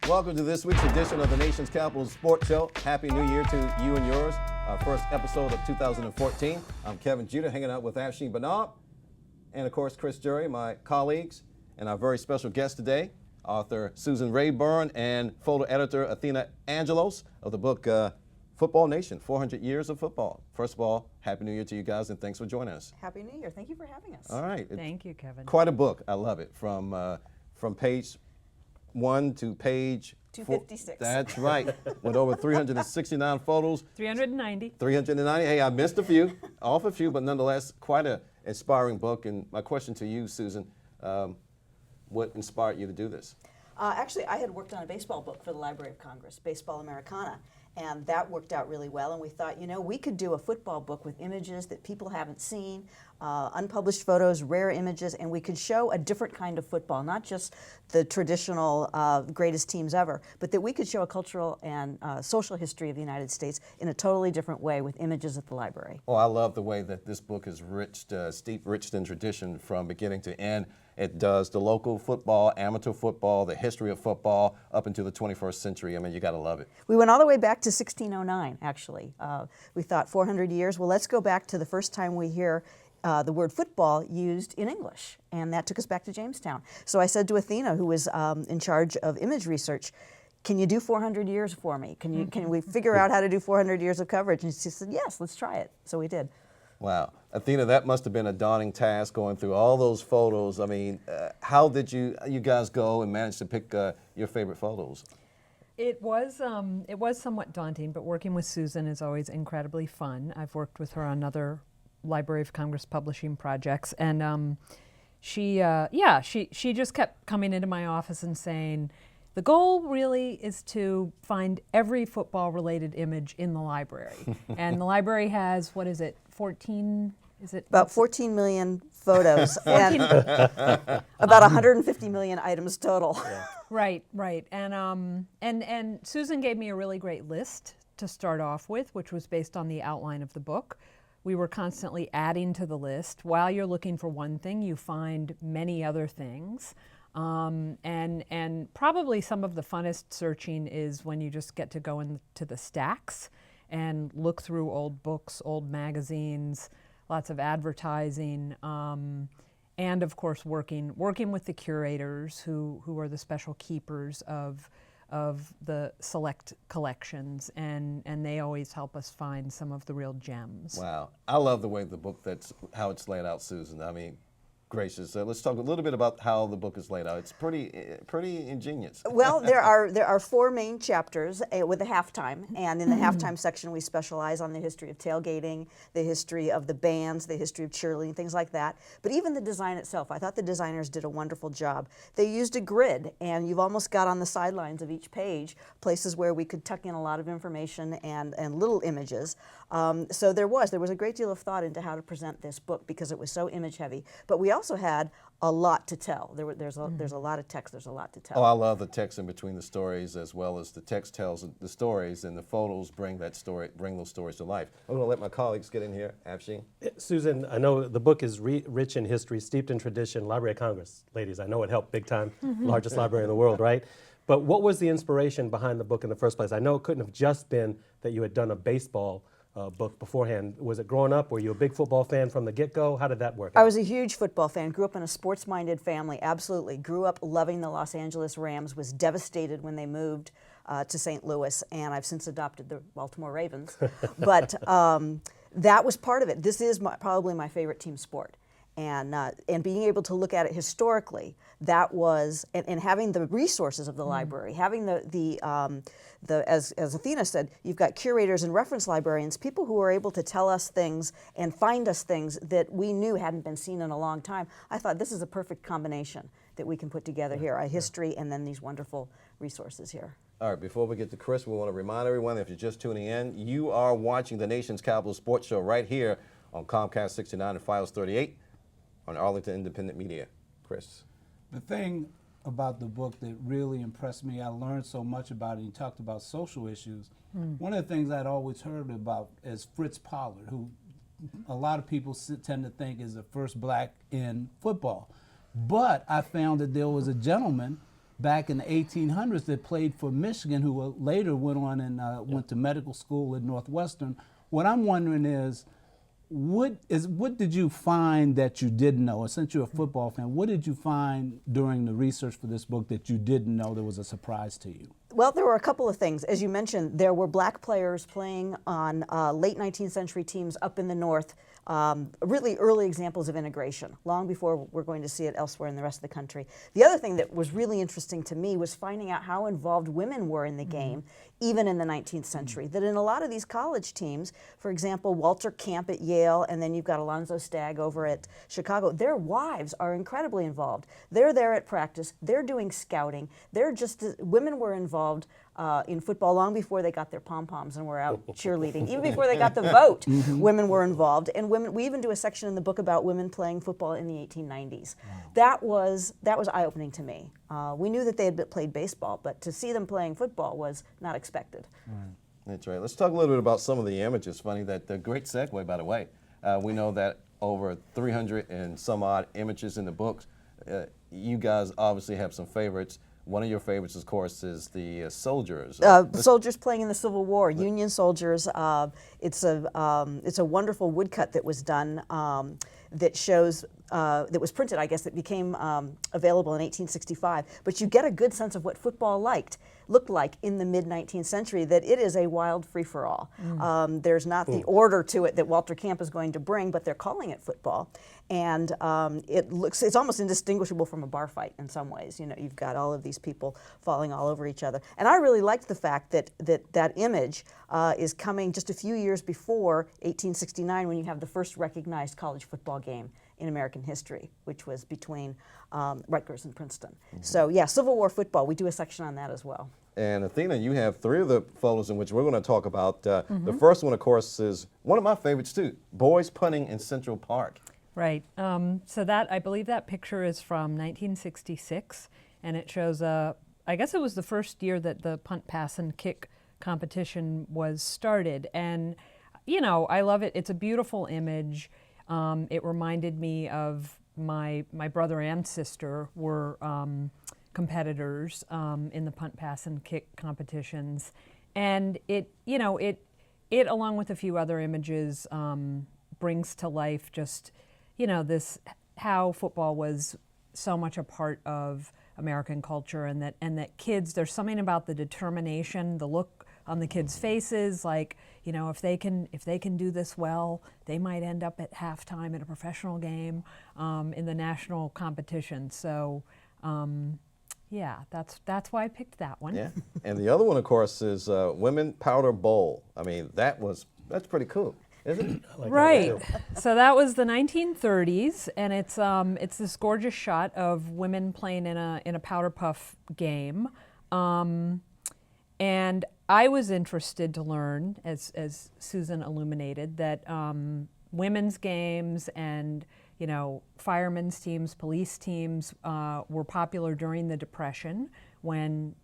Welcome to this week's edition of the Nation's Capital Sports Show. Happy New Year to you and yours. Our first episode of 2014. I'm Kevin Judah, hanging out with Afshin Bernard, and of course Chris Jury, my colleagues, and our very special guest today, author Susan Rayburn and photo editor Athena Angelos of the book Football Nation, 400 Years of Football. First of all, Happy New Year to you guys, and thanks for joining us. Happy New Year. Thank you for having us. All right. Thank you, Kevin. Quite a book. I love it. From page 1 to page 256. That's right. With over 369 photos. 390. 390. Hey, I missed a few, off a few, but nonetheless, quite an inspiring book. And my question to you, Susan, what inspired you to do this? Actually, I had worked on a baseball book for the Library of Congress, Baseball Americana, and that worked out really well. And we thought, you know, we could do a football book with images that people haven't seen, unpublished photos, rare images, and we could show a different kind of football, not just the traditional greatest teams ever, but that we could show a cultural and social history of the United States in a totally different way with images at the library. Oh, I love the way that this book is rich, steeped in tradition from beginning to end. It does the local football, amateur football, the history of football up into the 21st century. I mean, you got to love it. We went all the way back to 1609, actually. We thought 400 years. Well, let's go back to the first time we hear the word football used in English, and that took us back to Jamestown. So I said to Athena, who was in charge of image research, can you do 400 years for me? Can we figure out how to do 400 years of coverage? And she said, yes, let's try it. So we did. Wow. Athena, that must have been a daunting task going through all those photos. I mean, how did you guys go and manage to pick your favorite photos? It was somewhat daunting, but working with Susan is always incredibly fun. I've worked with her on other Library of Congress publishing projects, and she just kept coming into my office and saying, the goal really is to find every football-related image in the library. And the library has, what is it, 14, is it? About 14 million photos and about 150 million items total. Yeah. Right. And Susan gave me a really great list to start off with, which was based on the outline of the book. We were constantly adding to the list. While you're looking for one thing, you find many other things. And probably some of the funnest searching is when you just get to go into the stacks and look through old books, old magazines, lots of advertising, and of course working with the curators who are the special keepers of the select collections, and they always help us find some of the real gems. Wow. I love the way the book, how it's laid out, Susan. I mean, gracious. Let's talk a little bit about how the book is laid out. It's pretty ingenious. Well, there are 4 main chapters with a halftime, and in the halftime section we specialize on the history of tailgating, the history of the bands, the history of cheerleading, things like that. But even the design itself, I thought the designers did a wonderful job. They used a grid, and you've almost got on the sidelines of each page places where we could tuck in a lot of information and little images. So there was a great deal of thought into how to present this book because it was so image heavy. But we also had a lot to tell. There's a lot of text. There's a lot to tell. Oh, I love the text in between the stories, as well as the text tells the stories, and the photos bring those stories to life. I'm going to let my colleagues get in here. Afshin. Susan, I know the book is rich in history, steeped in tradition. Library of Congress, ladies, I know it helped big time. Largest library in the world, right? But what was the inspiration behind the book in the first place? I know it couldn't have just been that you had done a baseball book beforehand. Was it growing up? Were you a big football fan from the get-go? How did that work out? I was a huge football fan. Grew up in a sports-minded family, absolutely. Grew up loving the Los Angeles Rams, was devastated when they moved to St. Louis, and I've since adopted the Baltimore Ravens. But that was part of it. This is probably my favorite team sport. And being able to look at it historically, that was, and having the resources of the library, having as Athena said, you've got curators and reference librarians, people who are able to tell us things and find us things that we knew hadn't been seen in a long time. I thought this is a perfect combination that we can put together here, a history and then these wonderful resources here. All right, before we get to Chris, we want to remind everyone, if you're just tuning in, you are watching the Nation's Capital Sports Show right here on Comcast 69 and Files 38 on Arlington Independent Media. Chris. The thing about the book that really impressed me, I learned so much about it. You talked about social issues. One of the things I'd always heard about is Fritz Pollard, who a lot of people tend to think is the first black in football. But I found that there was a gentleman back in the 1800s that played for Michigan, who later went on and went to medical school at Northwestern. What I'm wondering is, what did you find that you didn't know? Since you're a football fan, what did you find during the research for this book that you didn't know that was a surprise to you? Well, there were a couple of things. As you mentioned, there were black players playing on late 19th century teams up in the North, really early examples of integration, long before we're going to see it elsewhere in the rest of the country. The other thing that was really interesting to me was finding out how involved women were in the game, even in the 19th century. That in a lot of these college teams, for example, Walter Camp at Yale, and then you've got Alonzo Stagg over at Chicago, their wives are incredibly involved. They're there at practice, they're doing scouting, women were involved in football long before they got their pom-poms and were out cheerleading. Even before they got the vote, women were involved. And we even do a section in the book about women playing football in the 1890s. That was eye-opening to me. We knew that they had played baseball, but to see them playing football was not expected. That's right. Let's talk a little bit about some of the images. Funny that the great segue, by the way. We know that over 300 and some odd images in the books. You guys obviously have some favorites. One of your favorites, of course, is the soldiers. Soldiers playing in the Civil War, Union soldiers. It's a wonderful woodcut that was done that shows, that was printed, I guess, that became available in 1865. But you get a good sense of what football looked like in the mid-19th century, that it is a wild free-for-all. There's not the order to it that Walter Camp is going to bring, but they're calling it football. And it's almost indistinguishable from a bar fight in some ways. You know, you've got all of these people falling all over each other. And I really liked the fact that image is coming just a few years before 1869, when you have the first recognized college football game in American history, which was between Rutgers and Princeton. So yeah, Civil War football, we do a section on that as well. And Athena, you have 3 of the photos in which we're going to talk about. The first one, of course, is one of my favorites too, boys punting in Central Park. Right. So I believe that picture is from 1966, and it shows I guess it was the first year that the punt, pass, and kick competition was started. And, you know, I love it. It's a beautiful image. It reminded me of my brother and sister were competitors in the punt, pass, and kick competitions. And it along with a few other images, brings to life just, you know, how football was so much a part of American culture, and that kids, there's something about the determination, the look on the kids' faces, like, you know, if they can do this well, they might end up at halftime at a professional game in the national competition. So, yeah, that's why I picked that one. Yeah, and the other one, of course, is Women Powder Bowl. I mean, that's pretty cool, isn't it? I like Right. that too. So that was the 1930s, and it's this gorgeous shot of women playing in a powder puff game. And I was interested to learn, as Susan illuminated, that women's games and, you know, firemen's teams, police teams were popular during the Depression, when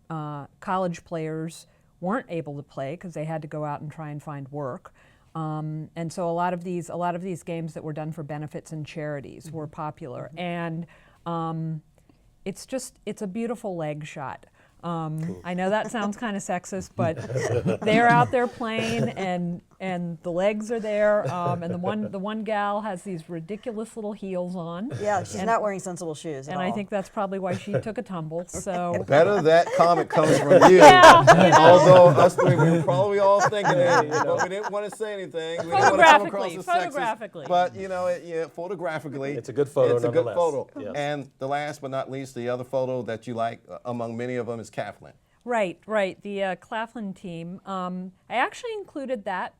college players weren't able to play because they had to go out and try and find work. And so a lot of these games that were done for benefits and charities were popular. And it's a beautiful leg shot. I know that sounds kind of sexist, but they're out there playing, and the legs are there, and the one gal has these ridiculous little heels on. Yeah, she's not wearing sensible shoes at And all. I think that's probably why she took a tumble. So Better that comment comes from you. Yeah, you know. Although us 3 we were probably all thinking it, but we didn't want to say anything. We didn't want to come across as sexist. Photographically. But you know, photographically, It's a good photo It's a good nonetheless. photo. Yes. And the last but not least, the other photo that you like among many of them is Claflin. Right. The Claflin team. I actually included that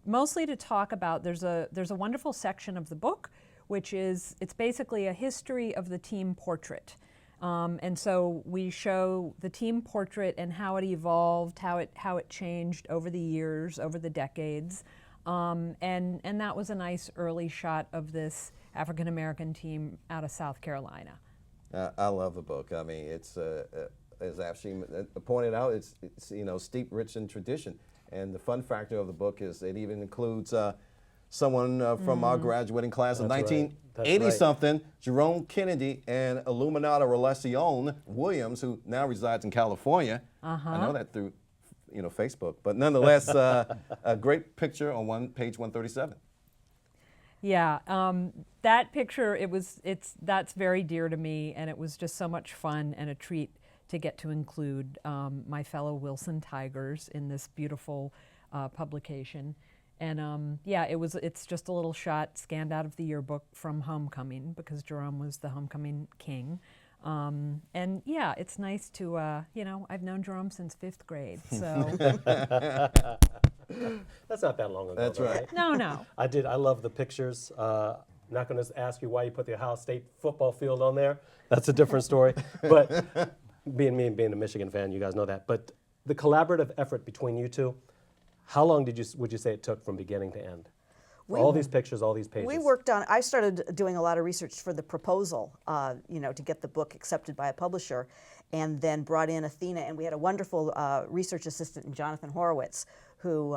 mostly to talk about. There's a wonderful section of the book, which is, it's basically a history of the team portrait, and so we show the team portrait and how it evolved, how it changed over the years, over the decades, and that was a nice early shot of this African American team out of South Carolina. I love the book. I mean, it's as Afshin pointed out, it's you know, steeped rich in tradition. And the fun factor of the book is it even includes someone from our graduating class of That's 19 That's 80-something Jerome Kennedy and Illuminata Relacion Williams, who now resides in California. I know that through Facebook. But nonetheless, a great picture on page 137. Yeah, that picture, that's very dear to me, and it was just so much fun and a treat to get to include my fellow Wilson Tigers in this beautiful publication. And yeah, it's just a little shot scanned out of the yearbook from homecoming, because Jerome was the homecoming king. And yeah, it's nice to, I've known Jerome since 5th grade, so. That's not that long ago. That's though, right. No. I love the pictures. I'm not going to ask you why you put the Ohio State football field on there. That's a different story. But being me and being a Michigan fan, you guys know that. But the collaborative effort between you two, how long would you say it took from beginning to end? All these pictures, all these pages. We worked on, I started doing a lot of research for the proposal, to get the book accepted by a publisher, and then brought in Athena, and we had a wonderful research assistant in Jonathan Horowitz, who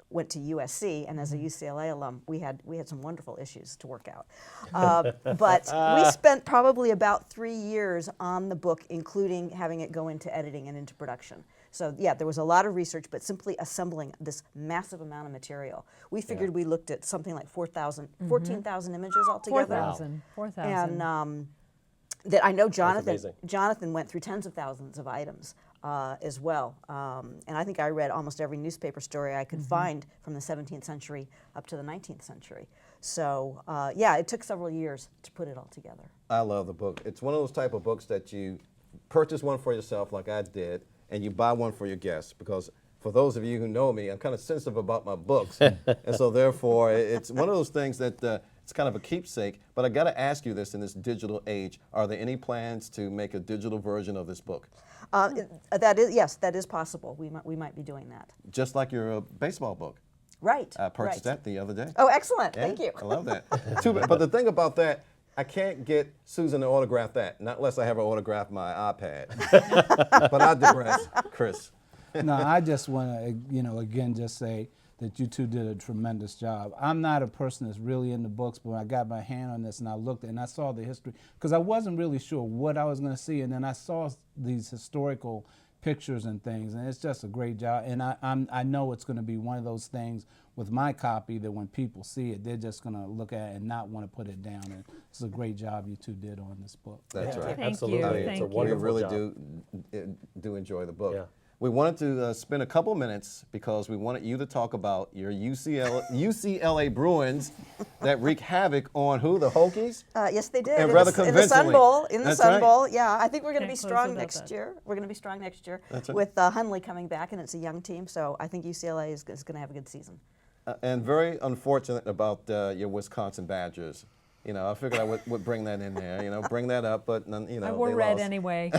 went to USC, and as a UCLA alum, we had some wonderful issues to work out. But we spent probably about 3 years on the book, including having it go into editing and into production. So yeah, there was a lot of research, but simply assembling this massive amount of material. We figured we looked at something like 14,000 images altogether. 4,000. And that I know amazing. Jonathan went through tens of thousands of items as well. And I think I read almost every newspaper story I could find from the 17th century up to the 19th century. So yeah, it took several years to put it all together. I love the book. It's one of those type of books that you purchase one for yourself, like I did, and you buy one for your guests, because for those of you who know me, I'm kind of sensitive about my books. And so therefore, it's one of those things that it's kind of a keepsake. But I got to ask you this, in this digital age, are there any plans to make a digital version of this book? Yes, that is possible. We might be doing that. Just like your baseball book. Right. I purchased right. that the other day. Oh, excellent. Yeah, Thank you. I love that. But the thing about that, I can't get Susan to autograph that, not unless I have her autograph my iPad. But I digress, Chris. No, I just want to, again, just say that you two did a tremendous job. I'm not a person that's really into books, but when I got my hand on this and I looked and I saw the history, because I wasn't really sure what I was going to see, and then I saw these historical pictures and things, and it's just a great job. And I know it's going to be one of those things with my copy that when people see it, they're just going to look at it and not want to put it down. And it's a great job you two did on this book. That's right. Thank Absolutely. you. I mean, Thank it's a you. We wonderful really job. do enjoy the book. Yeah. We wanted to spend a couple minutes because we wanted you to talk about your UCLA Bruins that wreak havoc on who? The Hokies? Yes, they did. And rather in the Sun convincingly. Bowl. In the That's Sun right. Bowl, yeah. I think we're going to be Can't close strong without next that. year. We're going to be strong next year That's right. with Hundley coming back, and it's a young team. So I think UCLA is going to have a good season. And very unfortunate about your Wisconsin Badgers. I figured I would bring that in there, bring that up, but I wore they red lost. anyway.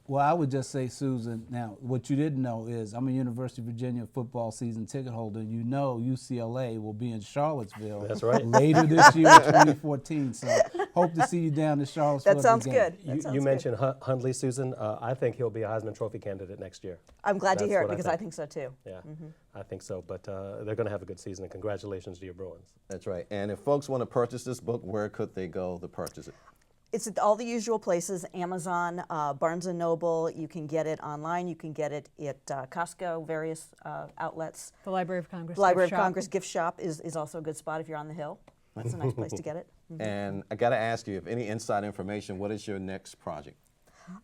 Well, I would just say, Susan, now, what you didn't know is I'm a University of Virginia football season ticket holder. You know UCLA will be in Charlottesville That's right. later this year, 2014. So hope to see you down in Charlottesville. That sounds again. good. That sounds You good. mentioned Hundley, Susan. I think he'll be a Heisman Trophy candidate next year. I'm glad to That's hear it what I because I think so too. Yeah, I think so. But they're going to have a good season, and congratulations to your Bruins. That's right. And if folks want to purchase this book, where could they go to purchase it? It's at all the usual places, Amazon, Barnes & Noble. You can get it online. You can get it at Costco, various outlets. The Library of Congress. Library of gift shop. Congress gift shop is also a good spot if you're on the Hill. That's a nice place to get it. And I got to ask you, if any inside information, what is your next project?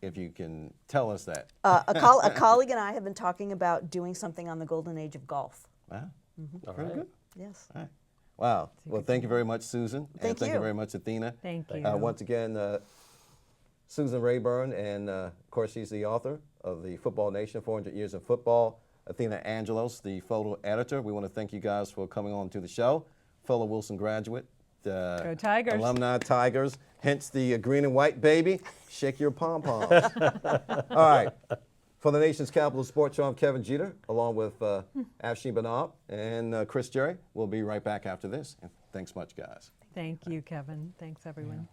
If you can tell us that. A colleague and I have been talking about doing something on the golden age of golf. Wow. All Very right. good. Yes. All right. Wow. Well, thank you very much, Susan. And Thank thank you you. very much, Athena. Thank you. Once again, Susan Rayburn, and of course, she's the author of the Football Nation, 400 Years in Football. Athena Angelos, the photo editor. We want to thank you guys for coming on to the show. Fellow Wilson graduate. Go Tigers. Alumni Tigers, hence the green and white baby. Shake your pom-poms. All right. For the nation's capital sports show, I'm Kevin Jeter, along with Afshin Banab and Chris Jerry. We'll be right back after this. And thanks much, guys. Thank you, Kevin. Thanks, everyone.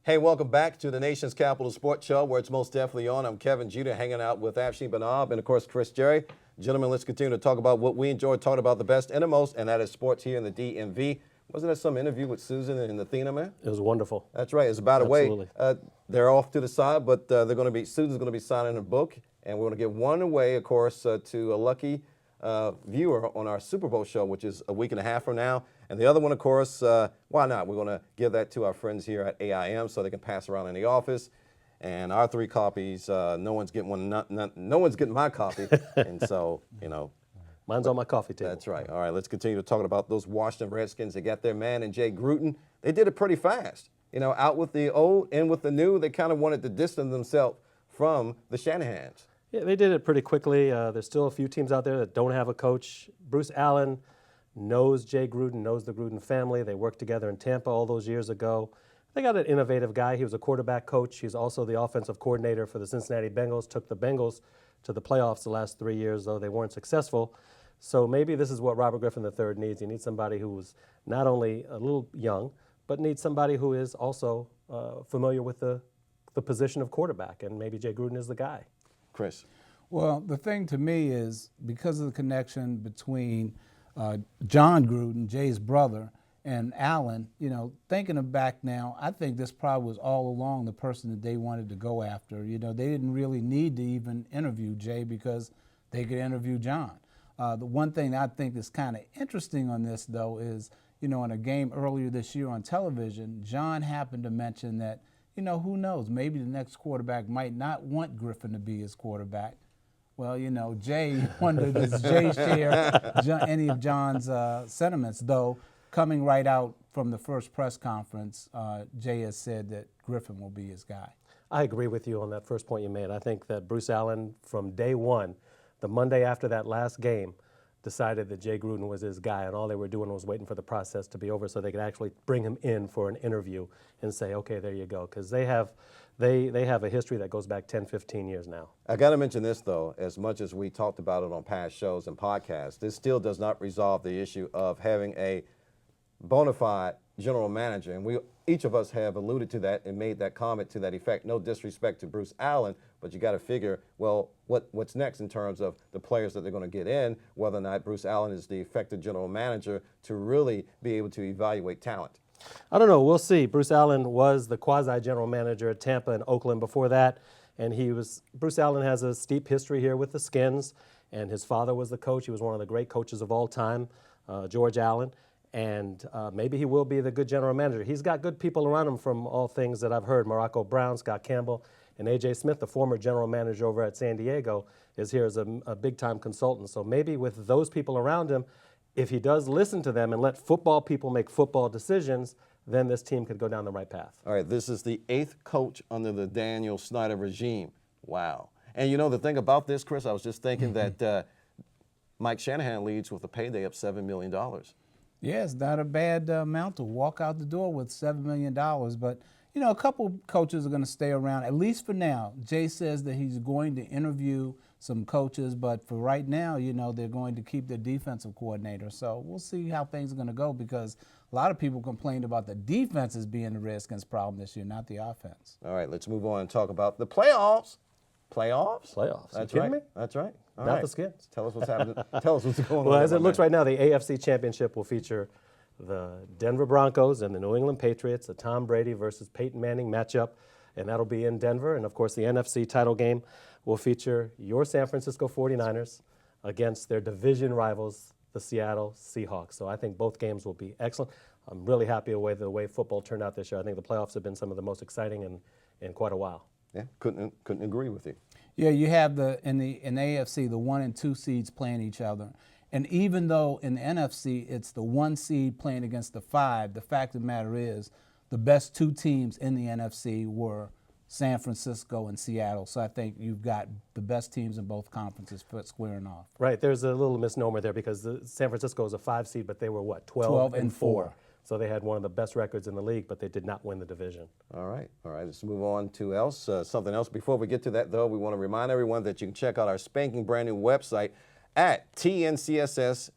Hey, welcome back to the nation's capital sports show, where it's most definitely on. I'm Kevin Jeter, hanging out with Afshin Banab and, of course, Chris Jerry. Gentlemen, let's continue to talk about what we enjoy talking about the best and the most, and that is sports here in the DMV. Wasn't there some interview with Susan and Athena, man? It was wonderful. That's right. As by the way, Absolutely. they're off to the side, but they're going to be Susan's going to be signing a book, and we're going to give one away, of course, to a lucky viewer on our Super Bowl show, which is a week and a half from now. And the other one, of course, why not? We're going to give that to our friends here at AIM so they can pass around in the office. And our 3 copies, no one's getting one. No one's getting my copy, and so Mine's on my coffee table. That's right. All right, let's continue to talk about those Washington Redskins. They got their man in Jay Gruden. They did it pretty fast. Out with the old, in with the new. They kind of wanted to distance themselves from the Shanahans. Yeah, they did it pretty quickly. There's still a few teams out there that don't have a coach. Bruce Allen knows Jay Gruden, knows the Gruden family. They worked together in Tampa all those years ago. They got an innovative guy. He was a quarterback coach. He's also the offensive coordinator for the Cincinnati Bengals, took the Bengals to the playoffs the last 3 years, though they weren't successful. So maybe this is what Robert Griffin III needs. He needs somebody who's not only a little young, but needs somebody who is also familiar with the position of quarterback, and maybe Jay Gruden is the guy. Chris. Well, the thing to me is because of the connection between John Gruden, Jay's brother, and Allen, thinking back now, I think this probably was all along the person that they wanted to go after. They didn't really need to even interview Jay because they could interview John. The one thing that I think is kind of interesting on this, though, is, in a game earlier this year on television, John happened to mention that, who knows, maybe the next quarterback might not want Griffin to be his quarterback. Well, Jay wondered, does Jay share any of John's sentiments, though? Coming right out from the first press conference, Jay has said that Griffin will be his guy. I agree with you on that first point you made. I think that Bruce Allen, from day one, the Monday after that last game, decided that Jay Gruden was his guy, and all they were doing was waiting for the process to be over so they could actually bring him in for an interview and say, okay, there you go, because they have a history that goes back 10, 15 years now. I got to mention this, though, as much as we talked about it on past shows and podcasts, this still does not resolve the issue of having a bona fide general manager, and each of us have alluded to that and made that comment to that effect. No disrespect to Bruce Allen, but you got to figure, well, what's next in terms of the players that they're going to get in, whether or not Bruce Allen is the effective general manager to really be able to evaluate talent. I don't know. We'll see. Bruce Allen was the quasi-general manager at Tampa and Oakland before that, and Bruce Allen has a steep history here with the Skins, and his father was the coach. He was one of the great coaches of all time, George Allen. And maybe he will be the good general manager. He's got good people around him from all things that I've heard. Morocco Brown, Scott Campbell, and A.J. Smith, the former general manager over at San Diego, is here as a big-time consultant. So maybe with those people around him, if he does listen to them and let football people make football decisions, then this team could go down the right path. All right, this is the 8th coach under the Daniel Snyder regime. Wow. And the thing about this, Chris, I was just thinking that Mike Shanahan leads with a payday of $7 million. Yeah, it's not a bad amount to walk out the door with $7 million. But, a couple coaches are going to stay around, at least for now. Jay says that he's going to interview some coaches, but for right now, they're going to keep their defensive coordinator. So we'll see how things are going to go because a lot of people complained about the defense as being the Redskins' problem this year, not the offense. All right, let's move on and talk about the playoffs. Playoffs? Playoffs. That's You right. kidding me? That's right. All Not right. the Skins. Tell us what's happening. Tell us what's going on. Well, as it looks right now, the AFC Championship will feature the Denver Broncos and the New England Patriots, the Tom Brady versus Peyton Manning matchup, and that'll be in Denver. And, of course, the NFC title game will feature your San Francisco 49ers against their division rivals, the Seattle Seahawks. So I think both games will be excellent. I'm really happy with the way football turned out this year. I think the playoffs have been some of the most exciting in quite a while. Yeah, couldn't agree with you. Yeah, you have in the AFC, the 1 and 2 seeds playing each other. And even though in the NFC it's the 1 seed playing against the 5, the fact of the matter is the best 2 teams in the NFC were San Francisco and Seattle. So I think you've got the best teams in both conferences squaring off. Right, there's a little misnomer there because San Francisco is a 5 seed, but they were what, 12 and 4. So they had one of the best records in the league, but they did not win the division. All right. Let's move on to something else. Before we get to that, though, we want to remind everyone that you can check out our spanking brand new website at tncss.net.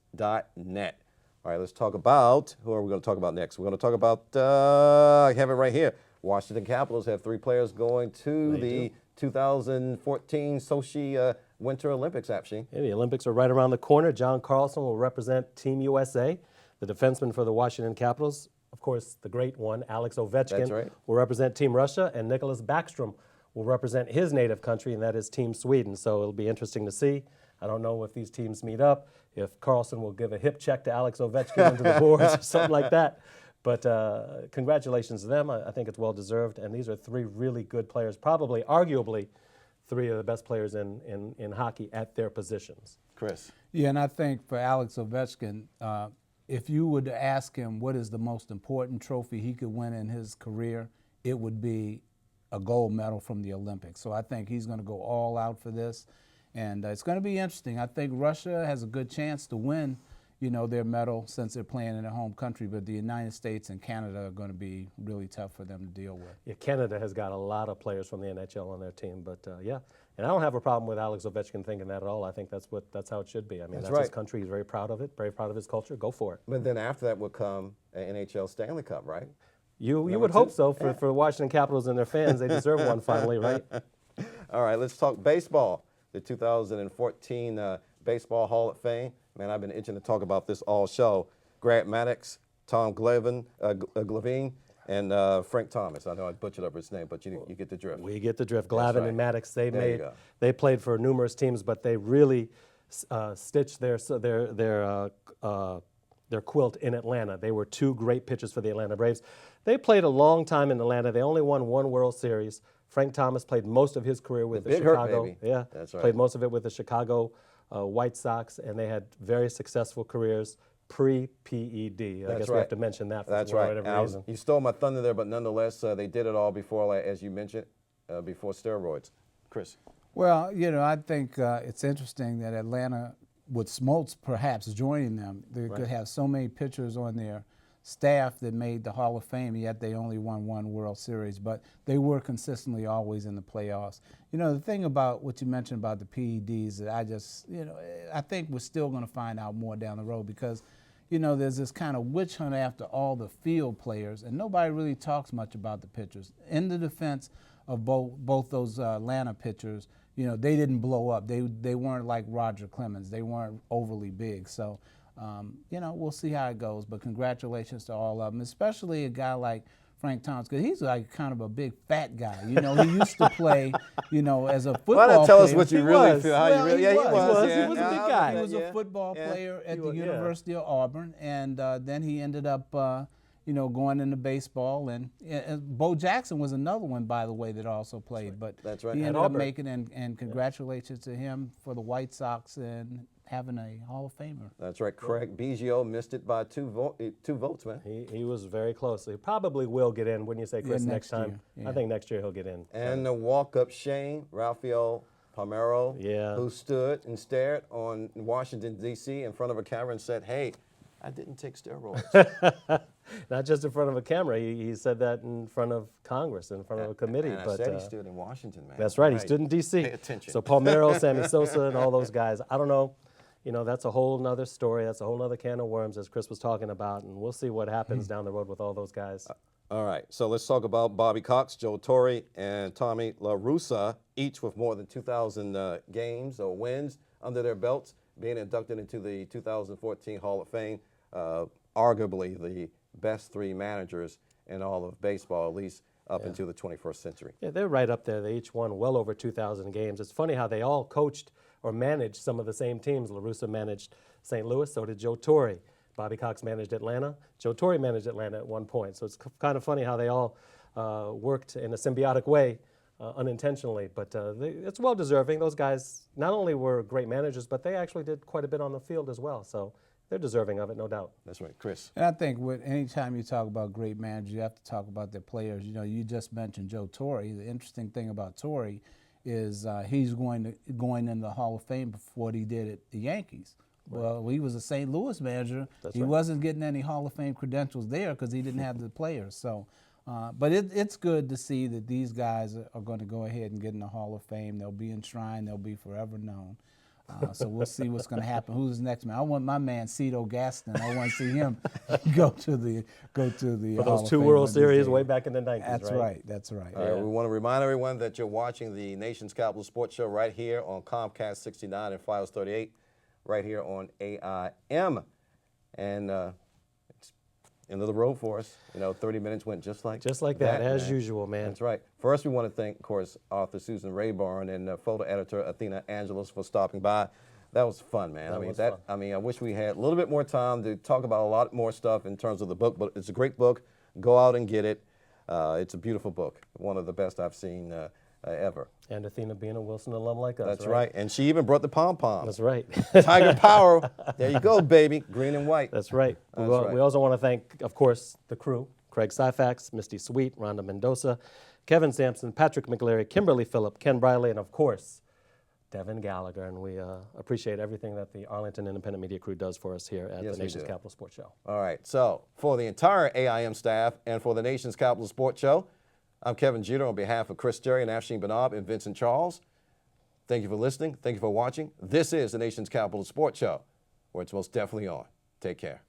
All right, let's talk about, who are we going to talk about next? We're going to talk about, I have it right here. Washington Capitals have 3 players going to the 2014 Sochi Winter Olympics, actually. Yeah, the Olympics are right around the corner. John Carlson will represent Team USA. The defenseman for the Washington Capitals, of course, the great one, Alex Ovechkin, That's right. will represent Team Russia, and Nicholas Backstrom will represent his native country, and that is Team Sweden. So it'll be interesting to see. I don't know if these teams meet up, if Carlson will give a hip check to Alex Ovechkin into the boards or something like that. But congratulations to them. I think it's well-deserved. And these are three really good players, probably, arguably, three of the best players in hockey at their positions. Chris. Yeah, and I think for Alex Ovechkin, if you would ask him what is the most important trophy he could win in his career, it would be a gold medal from the Olympics. So I think he's going to go all out for this. And it's going to be interesting. I think Russia has a good chance to win, their medal since they're playing in their home country. But the United States and Canada are going to be really tough for them to deal with. Yeah, Canada has got a lot of players from the NHL on their team. But, yeah, and I don't have a problem with Alex Ovechkin thinking that at all. I think that's how it should be. I mean, that's right. his country. He's very proud of it, very proud of his culture. Go for it. But then after that would come an NHL Stanley Cup, right? You Number would hope two. so for the Washington Capitals and their fans. They deserve one finally, right? All right, let's talk baseball. The 2014 Baseball Hall of Fame. Man, I've been itching to talk about this all show. Grant Maddux, Tom Glavine, and Frank Thomas. I know I butchered up his name, but you get the drift. We get the drift. Glavine right. and Maddux, There you go. they played for numerous teams, but they really stitched their quilt in Atlanta. They were two great pitchers for the Atlanta Braves. They played a long time in Atlanta. They only won one World Series. Frank Thomas played most of his career with the Big Hurt, Chicago. baby. Yeah, That's right. played most of it with the Chicago White Sox, and they had very successful careers pre-PED. I guess we right. have to mention that for That's right. whatever And reason. you stole my thunder there, but nonetheless, they did it all before, like, as you mentioned, before steroids. Chris. Well, I think it's interesting that Atlanta, with Smoltz perhaps joining them, they could have so many pitchers on their staff that made the Hall of Fame, yet they only won one World Series. But they were consistently always in the playoffs. The thing about what you mentioned about the PEDs that I think we're still going to find out more down the road because, there's this kind of witch hunt after all the field players, and nobody really talks much about the pitchers. In the defense of both those Atlanta pitchers, they didn't blow up. They weren't like Roger Clemens. They weren't overly big. So, we'll see how it goes. But congratulations to all of them, especially a guy like Frank Thomas, because he's like kind of a big fat guy. He used to play, as a football Why not tell us player. what you He really was. feel? How Well, you really? he Yeah, was. He was a big guy. He was Yeah. a football Yeah. player at the was, yeah. University of Auburn, and then he ended up, going into baseball. And Bo Jackson was another one, by the way, that also played. But That's right. he At ended up Auburn. making it, and congratulations to him for the White Sox and having a Hall of Famer. That's right. Craig Biggio missed it by two votes, man. He was very close. He probably will get in, wouldn't you say, Chris, Yeah, next next time? year, yeah. I think next year he'll get in. And the walk-up Shane, Rafael Palmeiro, Yeah. who stood and stared on Washington, D.C. in front of a camera and said, hey, I didn't take steroids. Not just in front of a camera. He said that in front of Congress, in front of a committee. And I but said he stood in Washington, man. that's right. He stood in D.C. Pay attention. So Palmeiro, Sammy Sosa, and all those guys. I don't know. That's a whole nother story. That's a whole nother can of worms, as Chris was talking about. And we'll see what happens down the road with all those guys. All right, so let's talk about Bobby Cox, Joe Torre, and Tommy La Russa, each with more than 2,000 games or wins under their belts, being inducted into the 2014 Hall of Fame. Arguably the best three managers in all of baseball, at least up into the 21st century. Yeah, they're right up there. They each won well over 2,000 games. It's funny how they all coached or managed some of the same teams. La Russa managed St. Louis, so did Joe Torre. Bobby Cox managed Atlanta. Joe Torre managed Atlanta at one point. So it's kind of funny how they all worked in a symbiotic way unintentionally. But it's well-deserving. Those guys not only were great managers, but they actually did quite a bit on the field as well. So they're deserving of it, no doubt. That's right, Chris. And I think anytime you talk about great managers, you have to talk about their players. You just mentioned Joe Torre. The interesting thing about Torre is he's going in the Hall of Fame before what he did at the Yankees. Well, he was a St. Louis manager. He wasn't getting any Hall of Fame credentials there because he didn't have the players. So, but it's good to see that these guys are going to go ahead and get in the Hall of Fame. They'll be enshrined. They'll be forever known. So we'll see what's going to happen. Who's next man? I want my man Cito Gaston. I want to see him go to the For Hall those of two Fame World one of these Series days. way back in the 90s, That's right. That's right. All right, we want to remind everyone that you're watching the Nation's Capital Sports Show right here on Comcast 69 and Fios 38, right here on AIM. And end of the road for us. 30 minutes went just like that, as man. usual, man. That's right. First, we want to thank, of course, author Susan Rayburn and photo editor Athena Angelos for stopping by. That was fun, man. I wish we had a little bit more time to talk about a lot more stuff in terms of the book, but it's a great book. Go out and get it. It's a beautiful book. One of the best I've seen ever. And Athena being a Wilson alum like us. That's right. And she even brought the pom-poms. That's right. Tiger Power. There you go, baby. Green and white. That's right. That's right. We also want to thank, of course, the crew: Craig Syfax, Misty Sweet, Rhonda Mendoza, Kevin Sampson, Patrick McLary, Kimberly Phillip, Ken Briley, and of course, Devin Gallagher. And we appreciate everything that the Arlington Independent Media crew does for us here at Yes, the we Nation's do. Capital Sports Show. All right. So for the entire AIM staff and for the Nation's Capital Sports Show, I'm Kevin Jeter on behalf of Chris Jerry and Afshin Banab and Vincent Charles. Thank you for listening. Thank you for watching. This is the Nation's Capital Sports Show, where it's most definitely on. Take care.